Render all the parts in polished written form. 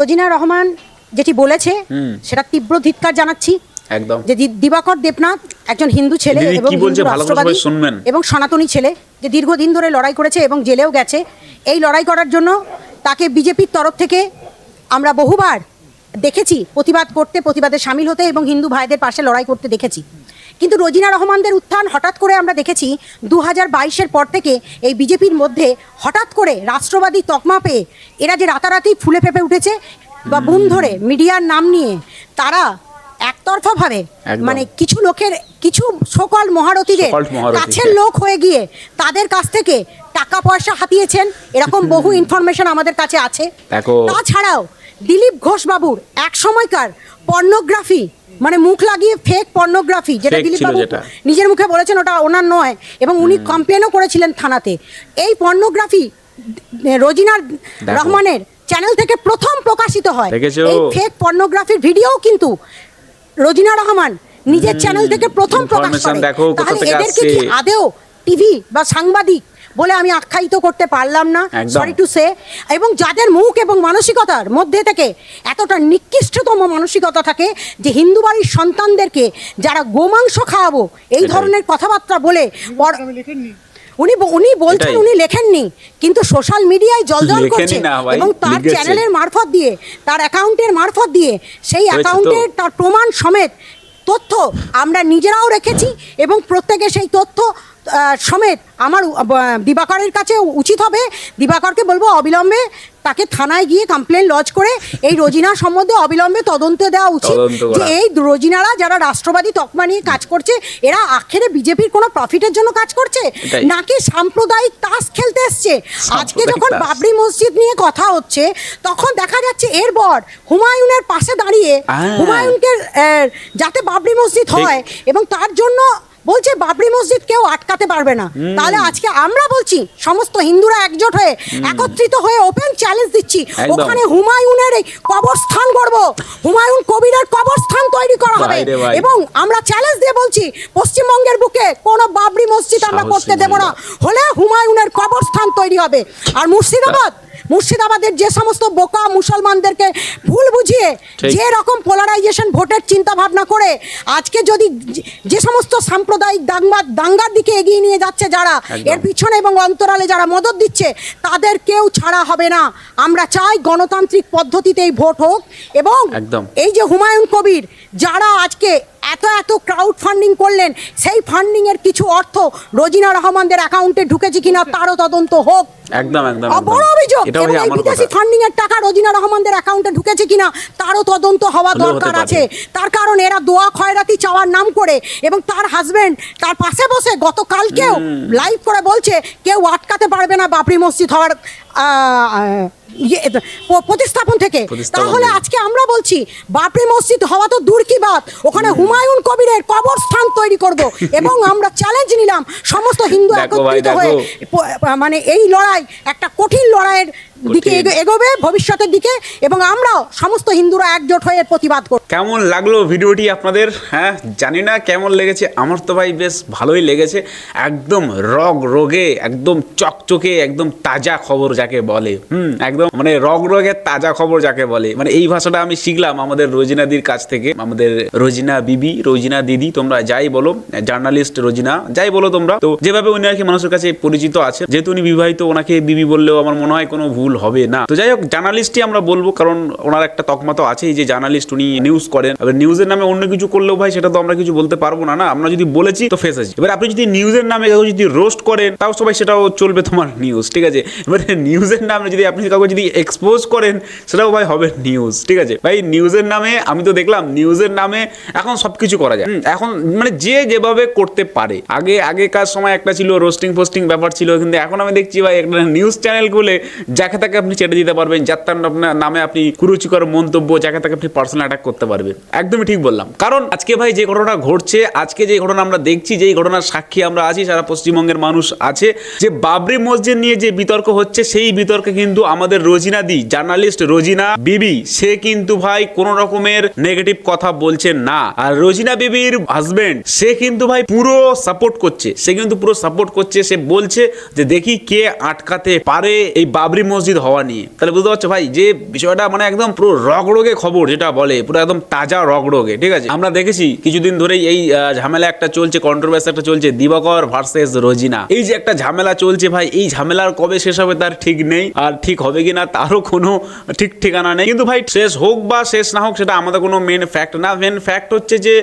রোজিনা রহমান যেটি বলেছে সেটা তীব্র ধিক্কার জানাচ্ছি একদম। যে দিবাকর দেবনাথ একজন হিন্দু ছেলে এবং হিন্দু রাষ্ট্রবাদী এবং সনাতনী ছেলে, যে দীর্ঘদিন ধরে লড়াই করেছে এবং জেলেও গেছে। এই লড়াই করার জন্য তাকে বিজেপির তরফ থেকে আমরা বহুবার দেখেছি প্রতিবাদ করতে, প্রতিবাদে সামিল হতে এবং হিন্দু ভাইদের পাশে লড়াই করতে দেখেছি। কিন্তু রোজিনা রহমানদের উত্থান হঠাৎ করে আমরা দেখেছি 2022-এর পর থেকে এই বিজেপির মধ্যে হঠাৎ করে রাষ্ট্রবাদী তকমা পেয়ে এরা যে রাতারাতি ফুলে ফেঁপে উঠেছে বা বুম ধরে মিডিয়ার নাম নিয়ে তারা একতরফাভাবে মানে কিছু লোকের, কিছু সকল মহারথীদের কাছের লোক হয়ে গিয়ে তাদের কাছ থেকে টাকা পয়সা হাতিয়েছেন, এরকম বহু ইনফরমেশন আমাদের কাছে আছে। তাছাড়াও দিলীপ ঘোষ বাবুর এক সময়কার পর্নোগ্রাফি, মানে মুখ লাগিয়ে ফেক পর্নোগ্রাফি, যেটা দিলীপ বাবু নিজের মুখে বলেছেন ওটা ওনার নয় এবং উনি কমপ্লেনও করেছিলেন থানাতে। এই পর্নোগ্রাফি রোজিনা রহমানের চ্যানেল থেকে প্রথম প্রকাশিত হয়। এই ফেক পর্নোগ্রাফির ভিডিও কিন্তু রোজিনা রহমান নিজের চ্যানেল থেকে প্রথম প্রকাশ করে। তাহলে এদেরকে কি আদেও টিভি বা সাংবাদিক বলে আমি আখ্যায়িত করতে পারলাম না, সরি টু সে। এবং যাদের মুখ এবং মানসিকতার মধ্যে থেকে এতটা নিকৃষ্টতম মানসিকতা থাকে যে হিন্দু বাড়ির সন্তানদেরকে যারা গোমাংস খাওয়াবো এই ধরনের কথাবার্তা বলে, উনি বলছেন উনি লেখেননি, কিন্তু সোশ্যাল মিডিয়ায় জলজল করছে এবং তার চ্যানেলের মারফত দিয়ে, তার অ্যাকাউন্টের মারফত দিয়ে, সেই অ্যাকাউন্টের তার প্রমাণ সমেত তথ্য আমরা নিজেরাও রেখেছি এবং প্রত্যেকে সেই তথ্য সমেত আমার দিবাকরের কাছে উচিত হবে, দিবাকরকে বলবো অবিলম্বে তাকে থানায় গিয়ে কমপ্লেন লজ করে এই রোজিনা সম্বন্ধে অবিলম্বে তদন্ত দেওয়া উচিত। যে এই রোজিনারা যারা রাষ্ট্রবাদী তকমা নিয়ে কাজ করছে, এরা আখেরে বিজেপির কোনো প্রফিটের জন্য কাজ করছে নাকি সাম্প্রদায়িক তাস খেলতে এসছে। আজকে যখন বাবরি মসজিদ নিয়ে কথা হচ্ছে তখন দেখা যাচ্ছে এর পর হুমায়ুনের পাশে দাঁড়িয়ে হুমায়ুনকে যাতে বাবরি মসজিদ হয় এবং তার জন্য বলছে বাবরি মসজিদ কেউ আটকাতে পারবে না। তাহলে আজকে আমরা বলছি সমস্ত হিন্দুরা একজোট হয়ে একত্রিত হয়ে ওপেন চ্যালেঞ্জ দিচ্ছি, ওখানে হুমায়ুনের এই কবরস্থান করব, হুমায়ুন কবিরের কবরস্থান তৈরি করা হবে এবং আমরা চ্যালেঞ্জ দিয়ে বলছি পশ্চিমবঙ্গের বুকে কোনো বাবরি মসজিদ আমরা করতে দেব না, হলে হুমায়ুনের কবরস্থান তৈরি হবে। আর মুর্শিদাবাদের যে সমস্ত বোকা মুসলমানদেরকে ভুল বুঝিয়ে যে রকম পোলারাইজেশন ভোটের চিন্তা ভাবনা করে আজকে যদি যে সমস্ত সাম্প্রদায়িক দাঙ্গার দিকে এগিয়ে নিয়ে যাচ্ছে যারা, এর পিছনে এবং অন্তরালে যারা মদত দিচ্ছে, তাদের কেউ ছাড়া হবে না। আমরা চাই গণতান্ত্রিক পদ্ধতিতে এই ভোট হোক এবং এই যে হুমায়ুন কবির যারা আজকে এত ক্রাউড ফান্ডিং করলেন, সেই ফান্ডিং এর কিছু অর্থ রোজিনা রহমানদের অ্যাকাউন্টে ঢুকেছে কিনা তারও তদন্ত হোক। বড় অভিযোগ, এই বিদেশি ফান্ডিং এর টাকা রোজিনা রহমানদের অ্যাকাউন্টে ঢুকেছে কিনা তারও তদন্ত হওয়া দরকার আছে। তার কারণ এরা দোয়া খয়রাতি চাওয়ার নাম করে এবং তার হাজবেন্ড তার পাশে বসে গতকালকেও লাইভ করে বলছে কেউ আটকাতে পারবে না বাবরি মসজিদ হওয়ার প্রতিস্থাপন থেকে। তাহলে আজকে আমরা বলছি বাবরি মসজিদ হওয়া তো দূর কি বাত, ওখানে হুমায়ুন কবিরের কবরস্থান তৈরি করব এবং আমরা চ্যালেঞ্জ নিলাম সমস্ত হিন্দু একত্রিত হয়ে মানে এই লড়াই একটা কঠিন লড়াইয়ের দিকে এগোবে ভবিষ্যতের দিকে এবং আমরাও সমস্ত হিন্দুরা একজোট হয়ে প্রতিবাদ করব। কেমন লাগলো ভিডিওটি আপনাদের? হ্যাঁ, জানি না কেমন লেগেছে, আমার তো ভাই বেশ ভালোই লেগেছে। একদম রোগে একদম চকচকে একদম তাজা খবর যাকে বলে, একদম মানে রোগে তাজা খবর যাকে বলে, মানে এই ভাষাটা আমি শিখলাম আমাদের রোজিনাদির কাছ থেকে। আমাদের রোজিনা বিবি, রোজিনা দিদি, তোমরা যাই বলো, জার্নালিস্ট রোজিনা যাই বলো তোমরা, তো যেভাবে উনি আর কি মানুষের কাছে পরিচিত আছে, যেহেতু উনি বিবাহিত, ওনাকে বিবি বললেও আমার মনে হয় কোনো ভুল হবে না। তো যাই হোক, জার্নালিস্টই আমরা বলবো, কারণ ওনার একটা তকমা তো আছেই যে জার্নালিস্ট, উনি নিউজ করেন। এবার নিউজের নামে অন্য কিছু করলেও ভাই সেটা তো আমরা কিছু বলতে পারবো না, আমরা যদি বলেছি তো ফেস আছে। এবার আপনি যদি নিউজের নামে কাউকে যদি রোস্ট করেন তাও সবাই সেটাও চলবে তোমার নিউজ, ঠিক আছে। এবার নিউজের নামে যদি আপনি কাউকে যদি এক্সপোজ করেন সেটাও ভাই হবে নিউজ, ঠিক আছে ভাই। নিউজের নামে আমি তো দেখলাম নিউজের নামে এখন সবকিছু করা যায়, এখন মানে যে যেভাবে করতে পারে। আগেকার সময় একটা ছিল রোস্টিং ফোস্টিং ব্যাপার ছিল, কিন্তু এখন আমি দেখছি ভাই একটা নিউজ চ্যানেল খুলে যাকে তাকে আপনি চেটে দিতে পারবেন, যার তার আপনার নামে আপনি কুরুচিকর মন্তব্য, যাকে তাকে আপনি পার্সোনাল অ্যাটাক করতে পারবেন। একদমই ঠিক বললাম, কারণ আজকে ভাই যে ঘটনা ঘটছে, আজকে যে ঘটনা আমরা দেখছি, যেই ঘটনার সাক্ষী আমরা আছি, সারা পশ্চিমবঙ্গের মানুষ আছে, যে বাবরি মসজিদ নিয়ে যে বিতর্ক হচ্ছে, সেই বিতর্কে কিন্তু আমাদের রোজিনা দি, জার্নালিস্ট রোজিনা বিবি, সে কিন্তু ভাই কোনো রকমের নেগেটিভ কথা বলছে না। আর রোজিনা বিবির হাজবেন্ড সে কিন্তু ভাই পুরো সাপোর্ট করছে, সে কিন্তু পুরো সাপোর্ট করছে। সে বলছে যে দেখি কে আটকাতে পারে এই বাবরি মসজিদ মসজিদ হওয়া নিয়ে। তাহলে বুঝতে পারছো ভাই যে বিষয়টা মানে একদম পুরো রগরগে খবর, যেটা বলে পুরো একদম তাজা রগরগে। ঠিক আছে, আমরা দেখেছি কিছুদিন ধরেই এই ঝামেলা একটা চলছে, কন্ট্রোভার্সি একটা চলছে, দিবাকর ভার্সেস রোজিনা। এই যে একটা ঝামেলা চলছে ভাই, এই ঝামেলার কবে শেষ হবে তার ঠিক নেই, আর ঠিক হবে কিনা তারও কোনো ঠিক ঠিকানা নেই। কিন্তু ভাই শেষ হোক বা শেষ না হোক সেটা আমাদের কোনো মেন ফ্যাক্ট না। মেন ফ্যাক্ট হচ্ছে যে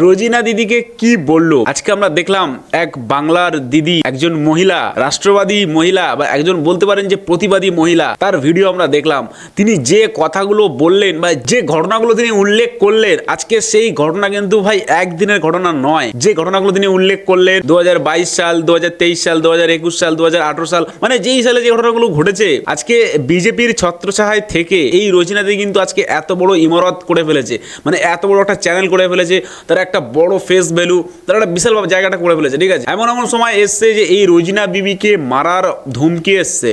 রোজিনা দিদিকে কি বললো। আজকে আমরা দেখলাম এক বাংলার দিদি, একজন মহিলা, রাষ্ট্রবাদী মহিলা বা একজন বলতে পারেন যে প্রতিবাদী মহিলা, তার ভিডিও আমরা দেখলাম। তিনি যে কথাগুলো বললেন বা যে ঘটনাগুলো তিনি উল্লেখ করলেন, আজকে সেই ঘটনা কিন্তু ভাই একদিনের ঘটনা নয়। যে ঘটনাগুলো তিনি উল্লেখ করলেন 2022 সাল, 2023 সাল, 2021 সাল, 2018 সাল, মানে যেই সালে যে ঘটনাগুলো ঘটেছে, আজকে বিজেপির ছত্রছায়ায় থেকে এই রোজিনা দিদি কিন্তু আজকে এত বড় ইমারত করে ফেলেছে, মানে এত বড় একটা চ্যানেল করে ফেলেছে, তার একটা বড় ফেস ভ্যালু, তার একটা বিশাল জায়গাটা করে ফেলেছে। ঠিক আছে, এমন এমন সময় এসছে যে এই রোজিনা বিবিকে মারার ধুমকি এসছে,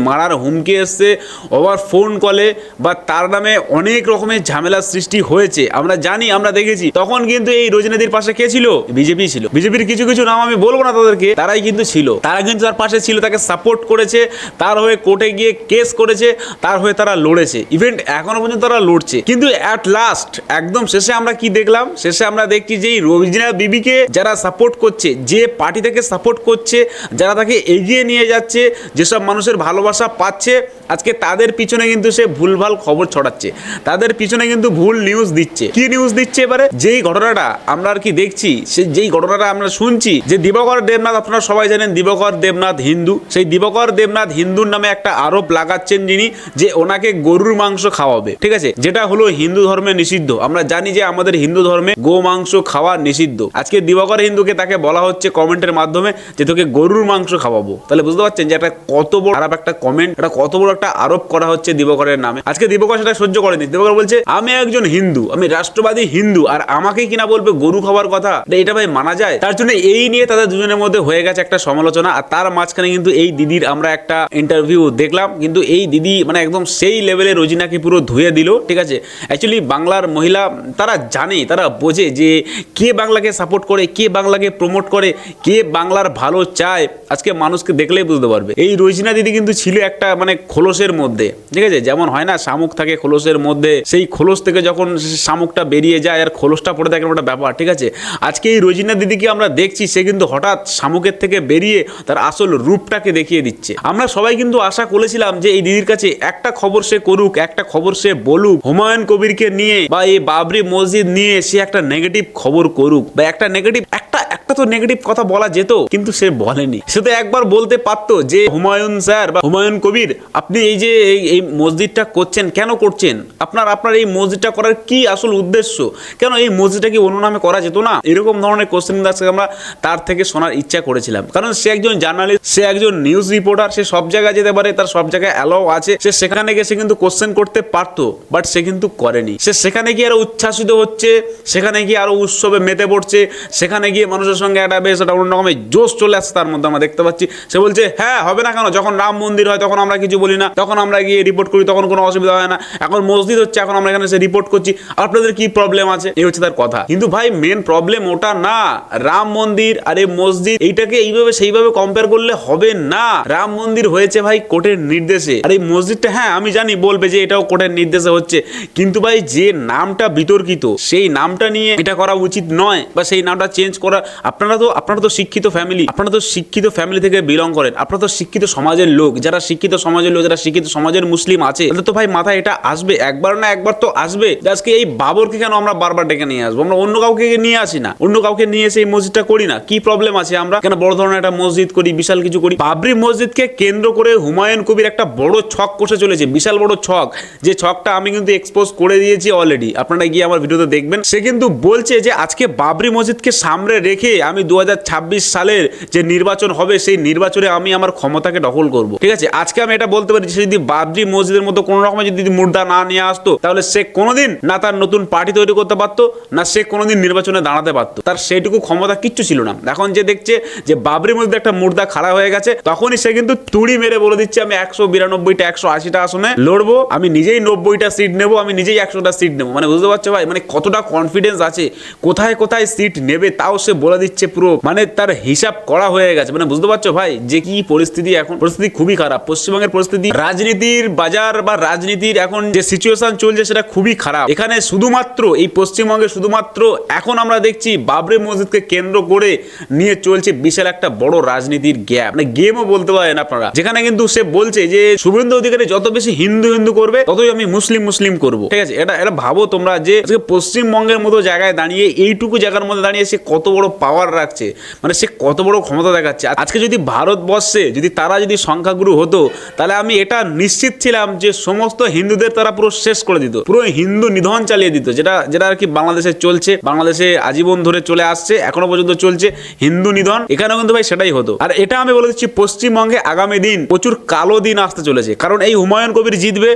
মারার হুমকি এসছে ওভার ফোন কলে, বা তার নামে অনেক রকমের ঝামেলার সৃষ্টি হয়েছে। আমরা জানি, আমরা দেখেছি। তখন কিন্তু এই রোজিনাদির পাশে কে ছিল? বিজেপি ছিল। বিজেপির কিছু কিছু নাম আমি বলবো না তাদেরকে, তারাই কিন্তু ছিল, তারা কিন্তু তার পাশে ছিল, তাকে সাপোর্ট করেছে, তার হয়ে কোর্টে গিয়ে কেস করেছে, তার হয়ে তারা লড়েছে, ইভেন্ট এখনো পর্যন্ত তারা লড়ছে। কিন্তু অ্যাট লাস্ট একদম শেষে আমরা কি দেখলাম? শেষে আমরা দেখছি যে এই রোজিনা বিবিকে যারা সাপোর্ট করছে, যে পার্টি থেকে সাপোর্ট করছে, যারা তাকে এগিয়ে নিয়ে যাচ্ছে, যেসব মানুষের ভালোবাসা পাচ্ছে, আজকে তাদের পিছনে কিন্তু সে ভুলভাল খবর ছড়াচ্ছে, তাদের পিছনে কিন্তু ভুল নিউজ দিচ্ছে। কি নিউজ দিচ্ছে এবারে? যেই ঘটনাটা আমরা আর কি দেখছি, যেই ঘটনাটা আমরা শুনছি যে দিবাকর দেবনাথ, আপনারা সবাই জানেন দিবাকর দেবনাথ হিন্দু, সেই দিবাকর দেবনাথ হিন্দুর নামে একটা আরোপ লাগাচ্ছেন যিনি, যে ওনাকে গরুর মাংস খাওয়াবে। ঠিক আছে, যেটা হলো হিন্দু ধর্মে নিষিদ্ধ। আমরা জানি যে আমাদের হিন্দু ধর্মে গো মাংস খাওয়া নিষিদ্ধ। আজকে দিবাকর হিন্দুকে তাকে বলা হচ্ছে কমেন্টের মাধ্যমে যে তোকে গরুর মাংস খাওয়াবো। তাহলে বুঝতে পারছেন যে একটা কত বড় খারাপ একটা কমেন্ট, এটা কত বড় একটা আরোপ করা হচ্ছে দিবাকরের নামে। আজকে দিবাকর সেটা সহ্য করেনি। দিবাকর বলছে আমি একজন হিন্দু, আমি রাষ্ট্রবাদী হিন্দু, আর আমাকে কিনা বলবে গরু খাওয়ার কথা? এটা ভাই মানা যায়? তার জন্য এই নিয়ে তাদের দুজনের মধ্যে হয়ে গেছে একটা সমালোচনা। আর তার মাঝখানে কিন্তু এই দিদির আমরা একটা ইন্টারভিউ দেখলাম, কিন্তু এই দিদি মানে একদম সেই লেভেলে রোজিনাকে পুরো ধুয়ে দিল। ঠিক আছে, অ্যাকচুয়ালি বাংলার মহিলা তারা জানে, তারা বোঝে যে কে বাংলাকে সাপোর্ট করে, কে বাংলাকে প্রমোট করে, কে বাংলার ভালো চায়। আজকে মানুষকে দেখলেই বুঝতে পারবে। এই রোজিনা দিদি কিন্তু ছিল একটা মানে খোলসের মধ্যে। ঠিক আছে, যেমন হয় না শামুক থাকে খোলসের মধ্যে, সেই খোলস থেকে যখন শামুকটা বেরিয়ে যায় আর খোলসটা পড়ে থাকে একটা ব্যাপার। ঠিক আছে, আজকে এই রোজিনা দিদিকে আমরা দেখছি, সে কিন্তু হঠাৎ শামুকের থেকে বেরিয়ে তার আসল রূপটাকে দেখিয়ে দিচ্ছে। আমরা সবাই কিন্তু আশা করেছিলাম যে এই দিদির কাছে একটা খবর সে করুক, একটা খবর সে বলুক, হুমায়ুন কবিরকে নিয়ে বা এই বাবরি মসজিদ নিয়ে সে একটা নেগেটিভ খবর করুক, বা একটা নেগেটিভ একটা তো নেগেটিভ কথা বলা যেত, কিন্তু সে বলেনি। সে তো একবার বলতে পারতো যে হুমায়ুন স্যার বা হুমায়ুন কবির, আপনি এই যে এই মসজিদটা করছেন, কেন করছেন? আপনার এই মসজিদটা করার কি আসল উদ্দেশ্য? কেন এই মসজিদটা কি অন্য নামে করা যেত না? এরকম ধরনের কোশ্চেন আমরা তার থেকে শোনার ইচ্ছা করেছিলাম। কারণ সে একজন জার্নালিস্ট, সে একজন নিউজ রিপোর্টার, সে সব জায়গায় যেতে পারে, তার সব জায়গায় অ্যালাউ আছে। সে সেখানে গিয়ে সে কিন্তু কোশ্চেন করতে পারতো, বাট সে কিন্তু করেনি। সে সেখানে গিয়ে আরো উচ্ছ্বাসিত হচ্ছে, সেখানে গিয়ে আরো উৎসবে মেতে পড়ছে, সেখানে গিয়ে মানুষের সঙ্গে একটা বেশ একটা অন্য রকমের জোশ চলে আসছে তার মধ্যে আমরা দেখতে পাচ্ছি। সে বলছে হ্যাঁ হবে না কেন, যখন রাম মন্দির হয় তখন আমরা কিছু বলি না, তখন আমরা গিয়ে রিপোর্ট করি, তখন কোনো অসুবিধা হয় না। এখন মসজিদ হচ্ছে, এখন আমরা এখানে এসে রিপোর্ট করছি, আপনাদের কি প্রবলেম আছে? এই হচ্ছে তার কথা। কিন্তু ভাই মেন প্রবলেম ওটা না। রাম মন্দির আর এই মসজিদ এইটাকে এইভাবে সেইভাবে কম্পেয়ার করলে হবে না। রাম মন্দির হয়েছে ভাই কোর্টের নির্দেশে, আর এই মসজিদটা হ্যাঁ আমি জানি বলবে যে এটাও কোর্টের নির্দেশে হচ্ছে, কিন্তু ভাই যে নামটা বিতর্কিত সেই নামটা নিয়ে এটা করা উচিত নয়, বা সেই নামটা চেঞ্জ করা। আপনারা তো শিক্ষিত ফ্যামিলি, আপনারা তো শিক্ষিত ফ্যামিলি থেকে বিলং করেন, আপনারা তো শিক্ষিত সমাজের লোক, যারা শিক্ষিত সমাজের লোক, যারা শিক্ষিত সমাজের মুসলিম আছে, তাদের তো ভাই মাথায় এটা আসবে, একবার না একবার তো আসবে। আজকে এই বাবরকে কেন আমরা বারবার ডেকে নিয়ে আসবো? আমরা অন্য কাউকে নিয়ে আসি না, অন্য কাউকে নিয়ে এসে এই মসজিদটা করি না। কি প্রবলেম আছে? আমরা কেন বড় ধরনের একটা মসজিদ করি, বিশাল কিছু করি? বাবরি মসজিদকে কেন্দ্র করে হুমায়ুন কবির একটা বড় ছক কষে চলেছে, বিশাল বড় ছক, যে ছকটা আমি কিন্তু এক্সপোজ করে দিয়েছি অলরেডি, আপনারা গিয়ে আমার ভিডিওতে দেখবেন। সে কিন্তু বলছে যে আজকে বাবরি মসজিদকে সামনে রেখে আমি 2026 সালের যে নির্বাচন হবে সেই নির্বাচনে আমি আমার ক্ষমতাকে দখল করব। ঠিক আছে, আজকে আমি এটা বলতে পারি, যদি বাবরি মসজিদের মতো কোনো রকমের যদি মুর্দা না নিয়ে আসতো, তাহলে সে কোনোদিন না তার নতুন পার্টি তৈরি করতে পারতো, না সে কোনোদিন নির্বাচনে দাঁড়াতে পারতো। তার সেইটুকু ক্ষমতা কিচ্ছু ছিল না। এখন যে দেখছে যে বাবরি মসজিদে একটা মুর্দা খাড়া হয়ে গেছে, তখনই সে কিন্তু তুড়ি মেরে বলে দিচ্ছে আমি 192টা 180টা আসনে লড়বো, আমি নিজেই 90টা সিট নেবো, আমি নিজেই 100টা সিট নেবো। মানে বুঝতে পারছো ভাই, মানে কতটা কনফিডেন্স আছে, কোথায় কোথায় সিট নেবে তাও সে বলে দিচ্ছে পুরো, মানে তার হিসাব করা হয়ে গেছে। মানে বুঝতে পারছো ভাই যে কি পরিস্থিতি এখন, পরিস্থিতি খুবই খারাপ। পশ্চিমবঙ্গের পরিস্থিতি, রাজনীতির বাজার বা রাজনীতির এখন যে সিচুয়েশন চলছে সেটা খুবই খারাপ। এখানে শুধুমাত্র এই পশ্চিমবঙ্গে শুধুমাত্র এখন আমরা দেখছি বাবরি মসজিদকে কেন্দ্র করে নিয়ে চলছে বিশাল একটা বড় রাজনীতির গ্যাপ, মানে গেমও বলতে পারেন আপনারা। যেখানে কিন্তু সে বলছে যে শুভেন্দু অধিকারী যত বেশি হিন্দু হিন্দু করবে ততই আমি মুসলিম মুসলিম করব। ঠিক আছে, এটা ভাবো তোমরা যে পশ্চিমবঙ্গের মতো জায়গায় দাঁড়িয়ে, এইটুকু জায়গার মধ্যে দাঁড়িয়ে সে কত বড় পাওয়ার রাখছে, মানে সে কত বড় ক্ষমতা দেখাচ্ছে। আজকে যদি ভারতবর্ষে যদি তারা যদি সংখ্যাগুরু হতো, তাহলে আমি এটা নিশ্চিত ছিলাম যে সমস্ত হিন্দুদের তারা পুরো শেষ করে দিত, পুরো হিন্দু নিধন চালিয়ে দিত, যেটা আর কি বাংলাদেশে চলছে, বাংলাদেশে আজীবন ধরে চলে আসছে, এখনো পর্যন্ত চলছে হিন্দু নিধন। এখানেও কিন্তু ভাই সেটাই হতো। আর এটা আমি বলে দিচ্ছি, পশ্চিমবঙ্গে আগামী দিন প্রচুর কালো দিন আসতে চলেছে। কারণ এই হুমায়ুন কবির জিতবে,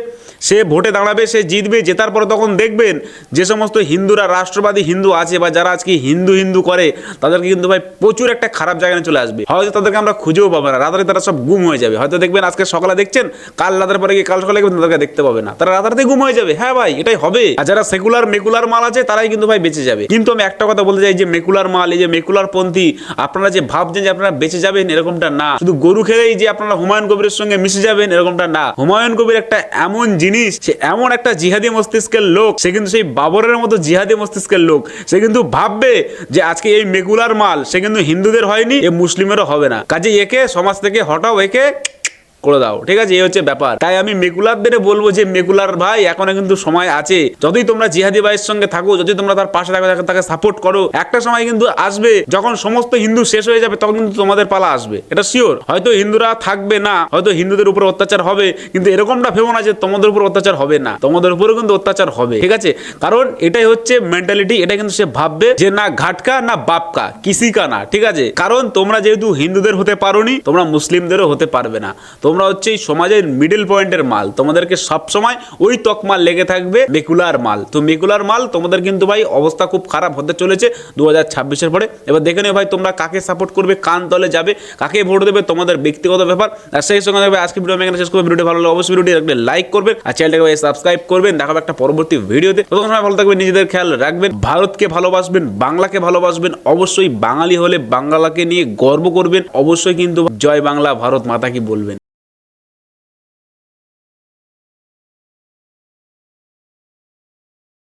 সে ভোটে দাঁড়াবে, সে জিতবে, জেতার পরে তখন দেখবেন যে সমস্ত হিন্দুরা রাষ্ট্রবাদী হিন্দু আছে বা যারা আজকে হিন্দু হিন্দু করে, তাদেরকে কিন্তু ভাই প্রচুর একটা খারাপ জায়গায় চলে আসবে। হয়তো তাদেরকে আমরা খুঁজেও পাবো না, রাতারাতি তারা সব গুম হয়ে যাবে। হয়তো দেখবেন আজকে সকালে দেখছেন, কাল রাতের পরে গিয়ে কাল সকালে তাদেরকে দেখতে পাবে না, তারা রাতারাতি গুম হয়ে যাবে। হ্যাঁ ভাই, এটাই হবে। আর যারা সেকুলার মেকুলার মাল আছে তারাই কিন্তু ভাই বেঁচে যাবে। কিন্তু আমি একটা কথা বলতে চাই যে মেকুলার মাল, এই যে মেকুলার পন্থী, আপনারা যে ভাবছেন যে আপনারা বেঁচে যাবেন, এরকমটা না। শুধু গরু খেলেই যে আপনারা হুমায়ুন কবিরের সঙ্গে মিশে যাবেন, এরকমটা না। হুমায়ুন কবির একটা এমন জিনিস, সে এমন একটা জিহাদি মস্তিষ্কের লোক, সে কিন্তু সেই বাবরের মতো জিহাদি মস্তিষ্কের লোক। সে কিন্তু ভাববে যে আজকে এই মেকুলার মাল, সে কিন্তু হিন্দুদের হয়নি, এ মুসলিমেরও হবে না, কাজে একে সমাজ থেকে হটাও, একে করে দাও। ঠিক আছে, এই হচ্ছে ব্যাপার। তাই আমি মেকুলারদের বলবো যে মেকুলার ভাই, এখনো কিন্তু সময় আছে। যতই তোমরা জিহাদি ভাইয়ের সঙ্গে থাকো, যদি তোমরা তার পাশে থাকো, তাকে সাপোর্ট করো, একটা সময় কিন্তু আসবে যখন সমস্ত হিন্দু শেষ হয়ে যাবে, তখন কিন্তু তোমাদের পালা আসবে, এটা শিওর। হয়তো হিন্দুরা থাকবে না, হয়তো হিন্দুদের উপর অত্যাচার হবে, কিন্তু এরকমটা ভেবো না যে তোমাদের উপর অত্যাচার হবে না, তোমাদের উপরেও কিন্তু অত্যাচার হবে। ঠিক আছে, কারণ এটাই হচ্ছে মেন্টালিটি। এটা কিন্তু সে ভাববে যে না ঘাটকা না বাপকা, কিসিকা না। ঠিক আছে, কারণ তোমরা যেহেতু হিন্দুদের হতে পারোনি, তোমরা মুসলিমদেরও হতে পারবে না। তোমরা হচ্ছে এই সমাজের মিডল পয়েন্টের মাল, তোমাদেরকে সবসময় ওই তকমা লেগে থাকবে মেকুলার মাল। তো মেকুলার মাল তোমাদের কিন্তু ভাই অবস্থা খুব খারাপ হতে চলেছে 2026-এর পরে। এবার দেখে নিও ভাই তোমরা কাকে সাপোর্ট করবে, কান তলে যাবে, কাকে ভোট দেবে, তোমাদের ব্যক্তিগত ব্যাপার। আর সেই সঙ্গে দেখবে আজকে ভিডিও আমি এখানে শেষ করবো। ভিডিওটি ভালো লাগলে অবশ্যই ভিডিওটি একটা লাইক করবেন আর চ্যানেলটাকে ভাই সাবস্ক্রাইব করবেন। দেখাবো একটা পরবর্তী ভিডিওতে। ততক্ষণ সময় ভালো থাকবেন, নিজেদের খেয়াল রাখবেন, ভারতকে ভালোবাসবেন, বাংলাকে ভালোবাসবেন। অবশ্যই বাঙালি হলে বাংলাকে নিয়ে গর্ব করবেন। অবশ্যই কিন্তু জয় বাংলা, ভারত মাতা কি বলবেন।